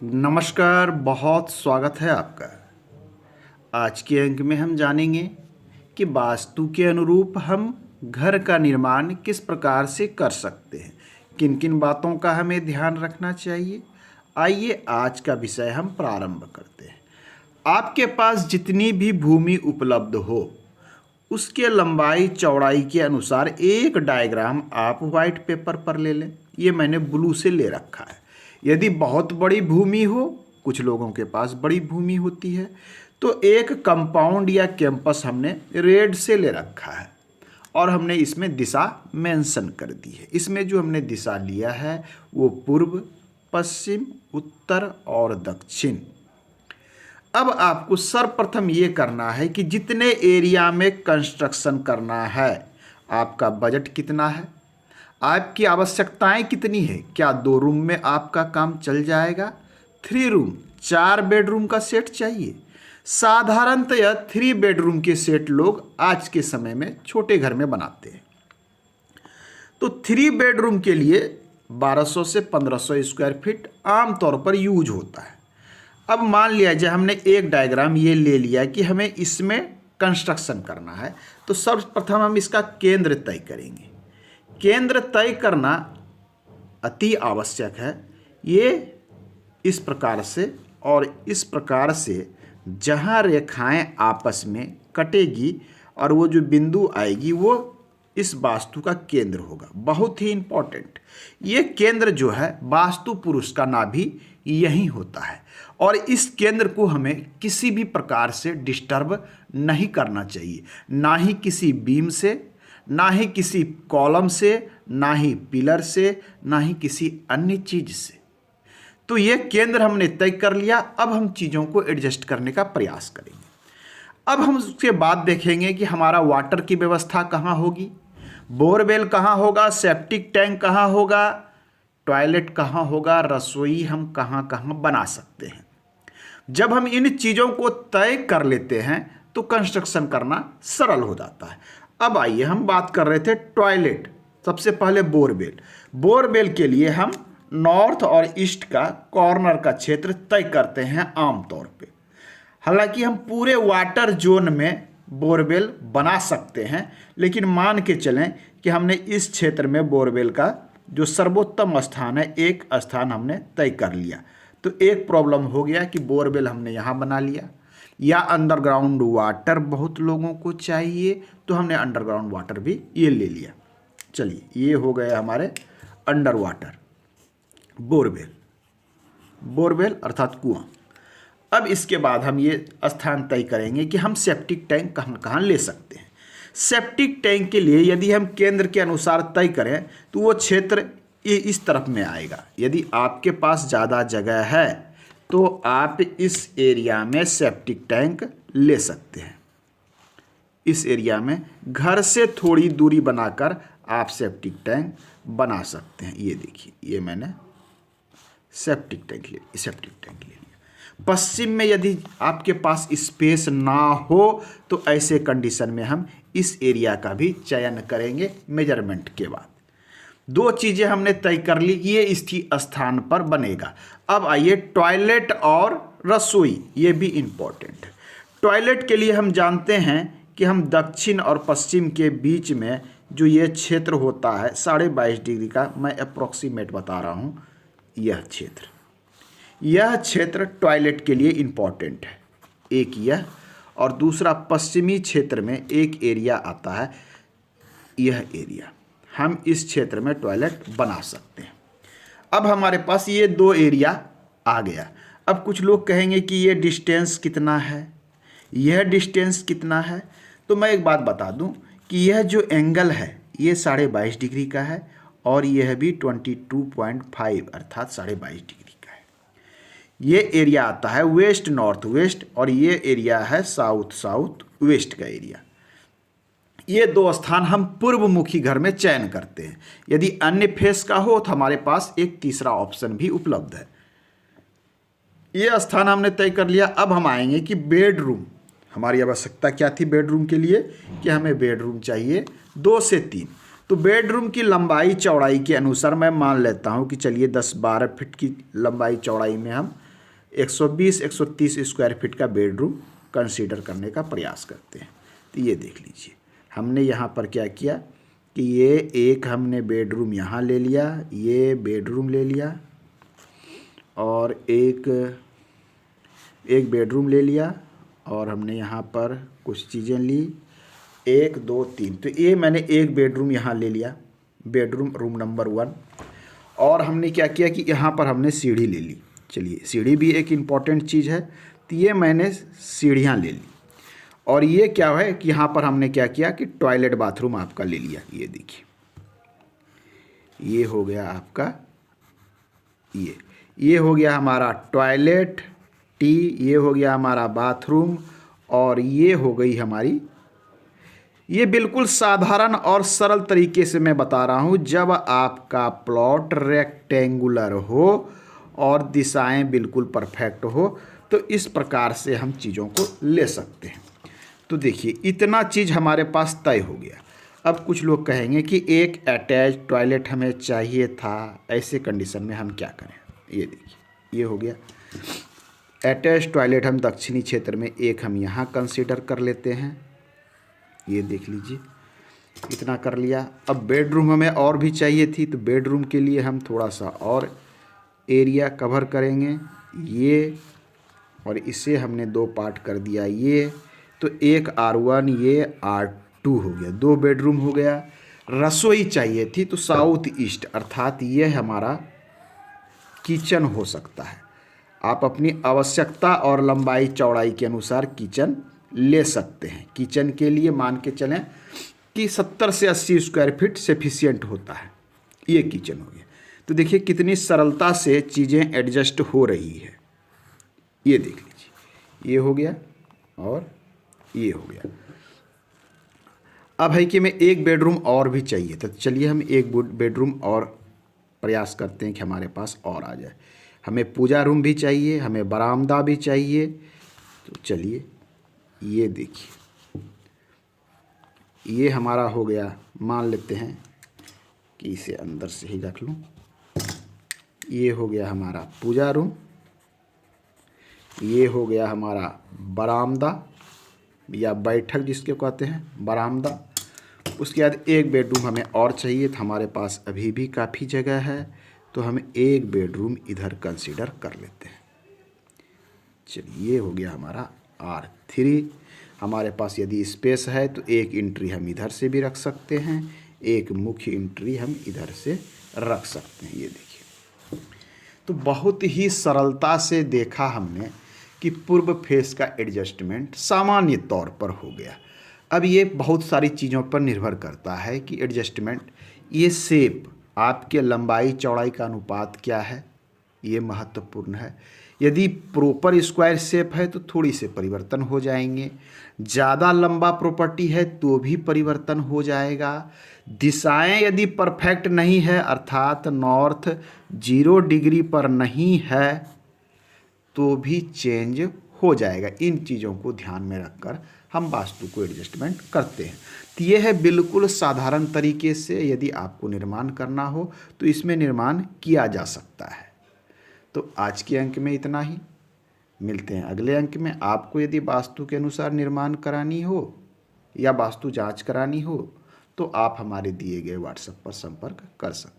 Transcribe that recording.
नमस्कार, बहुत स्वागत है आपका। आज के अंक में हम जानेंगे कि वास्तु के अनुरूप हम घर का निर्माण किस प्रकार से कर सकते हैं, किन किन बातों का हमें ध्यान रखना चाहिए। आइए आज का विषय हम प्रारंभ करते हैं। आपके पास जितनी भी भूमि उपलब्ध हो उसके लंबाई चौड़ाई के अनुसार एक डायग्राम आप वाइट पेपर पर ले लें। ये मैंने ब्लू से ले रखा है। यदि बहुत बड़ी भूमि हो, कुछ लोगों के पास बड़ी भूमि होती है, तो एक कंपाउंड या कैंपस हमने रेड से ले रखा है और हमने इसमें दिशा मेंशन कर दी है। इसमें जो हमने दिशा लिया है वो पूर्व, पश्चिम, उत्तर और दक्षिण। अब आपको सर्वप्रथम ये करना है कि जितने एरिया में कंस्ट्रक्शन करना है, आपका बजट कितना है, आपकी आवश्यकताएं कितनी है। क्या 2 रूम में आपका काम चल जाएगा? 3 रूम, 4 बेडरूम का सेट चाहिए? साधारणतः 3 बेडरूम के सेट लोग आज के समय में छोटे घर में बनाते हैं। तो 3 बेडरूम के लिए 1200 से 1500 स्क्वायर फीट आमतौर पर यूज होता है। अब मान लिया जाए हमने एक डायग्राम ये ले लिया कि हमें इसमें कंस्ट्रक्शन करना है, तो सर्वप्रथम हम इसका केंद्र तय करेंगे। केंद्र तय करना अति आवश्यक है। ये इस प्रकार से और इस प्रकार से जहाँ रेखाएं आपस में कटेगी और वो जो बिंदु आएगी वो इस वास्तु का केंद्र होगा। बहुत ही इम्पोर्टेंट। ये केंद्र जो है वास्तु पुरुष का नाभि यही होता है और इस केंद्र को हमें किसी भी प्रकार से डिस्टर्ब नहीं करना चाहिए, ना ही किसी बीम से, ना ही किसी कॉलम से, ना ही पिलर से, ना ही किसी अन्य चीज से। तो ये केंद्र हमने तय कर लिया। अब हम चीज़ों को एडजस्ट करने का प्रयास करेंगे। अब हम उसके बाद देखेंगे कि हमारा वाटर की व्यवस्था कहाँ होगी, बोरवेल कहाँ होगा, सेप्टिक टैंक कहाँ होगा, टॉयलेट कहाँ होगा, रसोई हम कहाँ कहाँ बना सकते हैं। जब हम इन चीज़ों को तय कर लेते हैं तो कंस्ट्रक्शन करना सरल हो जाता है। अब आइए हम बात कर रहे थे टॉयलेट। सबसे पहले बोरवेल। बोरवेल के लिए हम नॉर्थ और ईस्ट का कॉर्नर का क्षेत्र तय करते हैं आमतौर पे। हालांकि हम पूरे वाटर जोन में बोरवेल बना सकते हैं, लेकिन मान के चलें कि हमने इस क्षेत्र में बोरवेल का जो सर्वोत्तम स्थान है, एक स्थान हमने तय कर लिया। तो एक प्रॉब्लम हो गया कि बोरवेल हमने यहाँ बना लिया, या अंडरग्राउंड वाटर बहुत लोगों को चाहिए तो हमने अंडरग्राउंड वाटर भी ये ले लिया। चलिए, ये हो गए हमारे अंडर वाटर बोरवेल। बोरवेल अर्थात कुआं। अब इसके बाद हम ये स्थान तय करेंगे कि हम सेप्टिक टैंक कहाँ कहाँ ले सकते हैं। सेप्टिक टैंक के लिए यदि हम केंद्र के अनुसार तय करें तो वो क्षेत्र ये इस तरफ में आएगा। यदि आपके पास ज़्यादा जगह है तो आप इस एरिया में सेप्टिक टैंक ले सकते हैं। इस एरिया में घर से थोड़ी दूरी बनाकर आप सेप्टिक टैंक बना सकते हैं। ये देखिए, ये मैंने सेप्टिक टैंक ले लिया। पश्चिम में यदि आपके पास स्पेस ना हो तो ऐसे कंडीशन में हम इस एरिया का भी चयन करेंगे मेजरमेंट के बाद। 2 चीज़ें हमने तय कर ली, ये इसी स्थान पर बनेगा। अब आइए टॉयलेट और रसोई, ये भी इम्पोर्टेंट है। टॉयलेट के लिए हम जानते हैं कि हम दक्षिण और पश्चिम के बीच में जो ये क्षेत्र होता है 22.5 डिग्री का, मैं अप्रोक्सीमेट बता रहा हूँ, यह क्षेत्र टॉयलेट के लिए इम्पोर्टेंट है। एक यह, और दूसरा पश्चिमी क्षेत्र में एक एरिया आता है, यह एरिया। हम इस क्षेत्र में टॉयलेट बना सकते हैं। अब हमारे पास ये 2 एरिया आ गया। अब कुछ लोग कहेंगे कि ये डिस्टेंस कितना है, यह डिस्टेंस कितना है। तो मैं एक बात बता दूं कि यह जो एंगल है ये 22.5 डिग्री का है और यह भी 22.5 अर्थात 22.5 डिग्री का है। ये एरिया आता है वेस्ट नॉर्थ वेस्ट और ये एरिया है साउथ साउथ वेस्ट का एरिया। ये 2 स्थान हम पूर्वमुखी घर में चयन करते हैं। यदि अन्य फेस का हो तो हमारे पास एक तीसरा ऑप्शन भी उपलब्ध है। ये स्थान हमने तय कर लिया। अब हम आएंगे कि बेडरूम। हमारी आवश्यकता क्या थी बेडरूम के लिए, कि हमें बेडरूम चाहिए 2 से 3। तो बेडरूम की लंबाई चौड़ाई के अनुसार मैं मान लेता हूँ कि चलिए 10-12 फीट की लंबाई चौड़ाई में हम 120 130 स्क्वायर फीट का बेडरूम कंसीडर करने का प्रयास करते हैं। तो ये देख लीजिए, हमने यहाँ पर क्या किया कि ये एक हमने बेडरूम यहाँ ले लिया, ये बेडरूम ले लिया और एक बेडरूम ले लिया और हमने यहाँ पर कुछ चीज़ें ली, 1 2 3। तो ये मैंने एक बेडरूम यहाँ ले लिया, बेडरूम रूम नंबर 1। और हमने क्या किया कि यहाँ पर हमने सीढ़ी ले ली। चलिए, सीढ़ी भी एक इम्पॉर्टेंट चीज़ है, तो ये मैंने सीढ़ियाँ ले ली। और ये क्या है कि यहाँ पर हमने क्या किया कि टॉयलेट बाथरूम आपका ले लिया। ये देखिए, ये हो गया आपका, ये हो गया हमारा टॉयलेट ये हो गया हमारा बाथरूम और ये हो गई हमारी। ये बिल्कुल साधारण और सरल तरीके से मैं बता रहा हूँ। जब आपका प्लॉट रेक्टेंगुलर हो और दिशाएं बिल्कुल परफेक्ट हो तो इस प्रकार से हम चीज़ों को ले सकते हैं। तो देखिए, इतना चीज़ हमारे पास तय हो गया। अब कुछ लोग कहेंगे कि एक अटैच टॉयलेट हमें चाहिए था, ऐसे कंडीशन में हम क्या करें। ये देखिए, ये हो गया अटैच टॉयलेट। हम दक्षिणी क्षेत्र में एक हम यहाँ कंसीडर कर लेते हैं। ये देख लीजिए, इतना कर लिया। अब बेडरूम हमें और भी चाहिए थी, तो बेडरूम के लिए हम थोड़ा सा और एरिया कवर करेंगे। ये और इसे हमने 2 पार्ट कर दिया। ये तो एक R1 ये R2 हो गया, 2 बेडरूम हो गया। रसोई चाहिए थी तो साउथ ईस्ट, अर्थात ये हमारा किचन हो सकता है। आप अपनी आवश्यकता और लंबाई चौड़ाई के अनुसार किचन ले सकते हैं। किचन के लिए मान के चलें कि 70 से 80 स्क्वायर फीट सफिशिएंट होता है। ये किचन हो गया। तो देखिए कितनी सरलता से चीज़ें एडजस्ट हो रही है। ये देख लीजिए, ये हो गया और ये हो गया। अब है कि हमें एक बेडरूम और भी चाहिए, तो चलिए हम एक बेडरूम और प्रयास करते हैं कि हमारे पास और आ जाए। हमें पूजा रूम भी चाहिए, हमें बरामदा भी चाहिए। तो चलिए, ये देखिए, ये हमारा हो गया। मान लेते हैं कि इसे अंदर से ही रख लूँ। ये हो गया हमारा पूजा रूम, ये हो गया हमारा बरामदा या बैठक जिसके कहते हैं, बरामदा। उसके बाद एक बेडरूम हमें और चाहिए, तो हमारे पास अभी भी काफ़ी जगह है, तो हम एक बेडरूम इधर कंसीडर कर लेते हैं। चलिए, ये हो गया हमारा R3। हमारे पास यदि स्पेस है तो एक एंट्री हम इधर से भी रख सकते हैं, एक मुख्य एंट्री हम इधर से रख सकते हैं। ये देखिए, तो बहुत ही सरलता से देखा हमने कि पूर्व फेस का एडजस्टमेंट सामान्य तौर पर हो गया। अब ये बहुत सारी चीज़ों पर निर्भर करता है कि एडजस्टमेंट, ये शेप, आपके लंबाई चौड़ाई का अनुपात क्या है, ये महत्वपूर्ण है। यदि प्रॉपर स्क्वायर शेप है तो थोड़ी से परिवर्तन हो जाएंगे, ज़्यादा लंबा प्रॉपर्टी है तो भी परिवर्तन हो जाएगा। दिशाएं यदि परफेक्ट नहीं है, अर्थात नॉर्थ 0 डिग्री पर नहीं है, तो भी चेंज हो जाएगा। इन चीज़ों को ध्यान में रखकर हम वास्तु को एडजस्टमेंट करते हैं। तो यह है बिल्कुल साधारण तरीके से, यदि आपको निर्माण करना हो तो इसमें निर्माण किया जा सकता है। तो आज के अंक में इतना ही, मिलते हैं अगले अंक में। आपको यदि वास्तु के अनुसार निर्माण करानी हो या वास्तु जांच करानी हो तो आप हमारे दिए गए व्हाट्सएप पर संपर्क कर सकते हैं।